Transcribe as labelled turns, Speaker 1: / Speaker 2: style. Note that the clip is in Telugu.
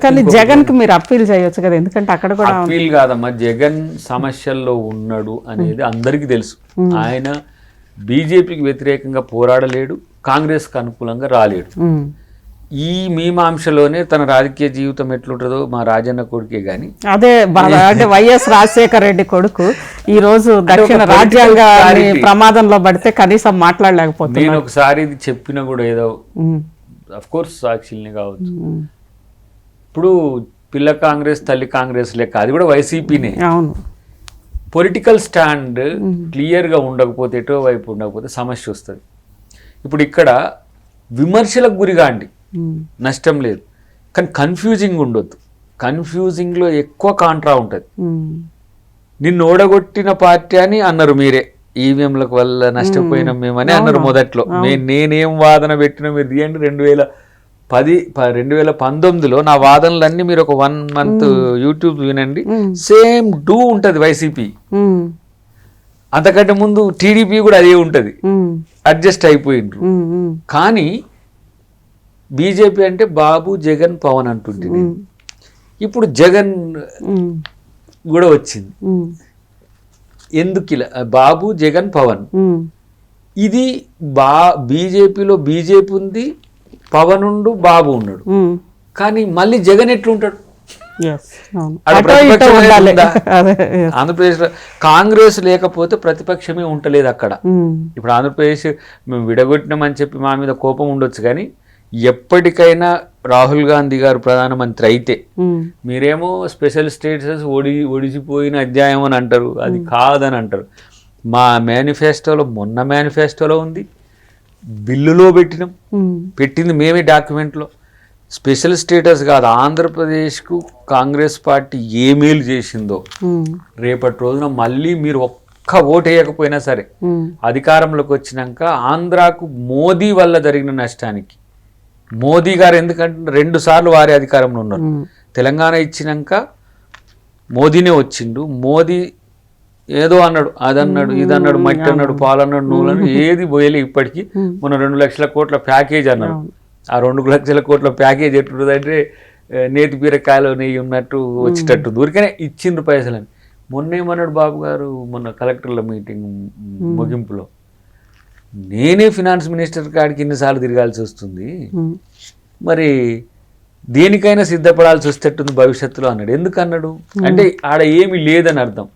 Speaker 1: కానీ జగన్ కి మీరు అప్పీల్ చేయొచ్చు కదా, ఎందుకంటే అక్కడ కూడా
Speaker 2: అప్పీల్ కాదమ్మా, జగన్ సమస్యల్లో ఉన్నాడు అనేది అందరికీ తెలుసు. ఆయన బీజేపీకి వ్యతిరేకంగా పోరాడలేడు, కాంగ్రెస్కి అనుకూలంగా రాలేడు. ఈ మీమాంసలోనే తన రాజకీయ జీవితం ఎట్లుంటుందో మా రాజన్న కొడుకే గాని
Speaker 1: అదే అంటే వైఎస్ రాజశేఖర రెడ్డి కొడుకు ఈ రోజు దక్షిణ రాజ్యాంగ ప్రమాదంలో పడితే కనీసం మాట్లాడలేకపోతే.
Speaker 2: నేను ఒకసారి ఇది చెప్పిన కూడా ఏదో అఫ్ కోర్స్ సాక్షిల్ని కావచ్చు, ఇప్పుడు పిల్ల కాంగ్రెస్ తల్లి కాంగ్రెస్ లెక్క అది కూడా వైసీపీనే.
Speaker 1: అవును,
Speaker 2: పొలిటికల్ స్టాండ్ క్లియర్గా ఉండకపోతే, ఎటో వైపు ఉండకపోతే సమస్య వస్తుంది. ఇప్పుడు ఇక్కడ విమర్శలకు గురిగా అండి నష్టం లేదు, కానీ కన్ఫ్యూజింగ్ ఉండొద్దు. కన్ఫ్యూజింగ్లో ఎక్కువ కాంట్రా ఉంటుంది. నిన్ను ఓడగొట్టిన పార్టీ అని అన్నారు మీరే, ఈవీఎంలకు వల్ల నష్టపోయినాం మేమని అన్నారు మొదట్లో. నేనేం వాదన పెట్టినా మీరు తీయండి. 2019లో నా వాదనలన్నీ మీరు ఒక 1 month యూట్యూబ్ వినండి, సేమ్ డూ ఉంటుంది వైసీపీ. అంతకంటే ముందు టీడీపీ కూడా అదే ఉంటుంది, అడ్జస్ట్ అయిపోయిండ్రు. కానీ బీజేపీ అంటే బాబు జగన్ పవన్ అంటుంటుంది. ఇప్పుడు జగన్ కూడా వచ్చింది. ఎందుకు ఇలా బాబు జగన్ పవన్? ఇది బీజేపీలో బీజేపీ ఉంది, పవన్ ఉండు, బాబు ఉన్నాడు. కానీ మళ్ళీ జగన్ ఎట్లుంటాడు? ఆంధ్రప్రదేశ్ లో కాంగ్రెస్ లేకపోతే ప్రతిపక్షమే ఉంటలేదు అక్కడ. ఇప్పుడు ఆంధ్రప్రదేశ్ మేము విడగొట్టినామని చెప్పి మా మీద కోపం ఉండొచ్చు, కానీ ఎప్పటికైనా రాహుల్ గాంధీ గారు ప్రధానమంత్రి అయితే మీరేమో స్పెషల్ స్టేటస్ ఒడిసిపోయిన అధ్యాయం అని అంటారు, అది కాదని అంటారు. మా మేనిఫెస్టోలో, మొన్న మేనిఫెస్టోలో ఉంది, బిల్లులో పెట్టింది మేమే డాక్యుమెంట్లో. స్పెషల్ స్టేటస్ కాదు, ఆంధ్రప్రదేశ్కు కాంగ్రెస్ పార్టీ ఏ మేలు చేసిందో రేపటి రోజున మళ్ళీ మీరు ఒక్క ఓటు వేయకపోయినా సరే అధికారంలోకి వచ్చినాక ఆంధ్రాకు మోదీ వల్ల జరిగిన నష్టానికి, మోదీ గారు ఎందుకంటే 2 సార్లు వారి అధికారంలో ఉన్నారు. తెలంగాణ ఇచ్చినాక మోదీనే వచ్చిండు. మోదీ ఏదో అన్నాడు, అదన్నాడు, ఇదన్నాడు, మట్టి అన్నాడు, పాలు అన్నాడు, నూనె అన్నాడు, ఏది పోయలే ఇప్పటికీ. మొన్న 2 లక్షల కోట్ల ప్యాకేజ్ అన్నాడు. ఆ 2 లక్షల కోట్ల ప్యాకేజ్ ఎట్లుంటుందంటే నేతి బీరకాయలు నెయ్యి ఉన్నట్టు వచ్చేటట్టు దూరికనే ఇచ్చిండ్రు పైసలని. మొన్నేమన్నాడు బాబు గారు, మొన్న కలెక్టర్ల మీటింగ్ ముగింపులో, నేనే ఫినాన్స్ మినిస్టర్ కాడికి ఇన్నిసార్లు తిరగాల్సి వస్తుంది, మరి దేనికైనా సిద్ధపడాల్సి వచ్చేటట్టుంది భవిష్యత్తులో అన్నాడు. ఎందుకు అన్నాడు అంటే ఆడ ఏమీ లేదని అర్థం.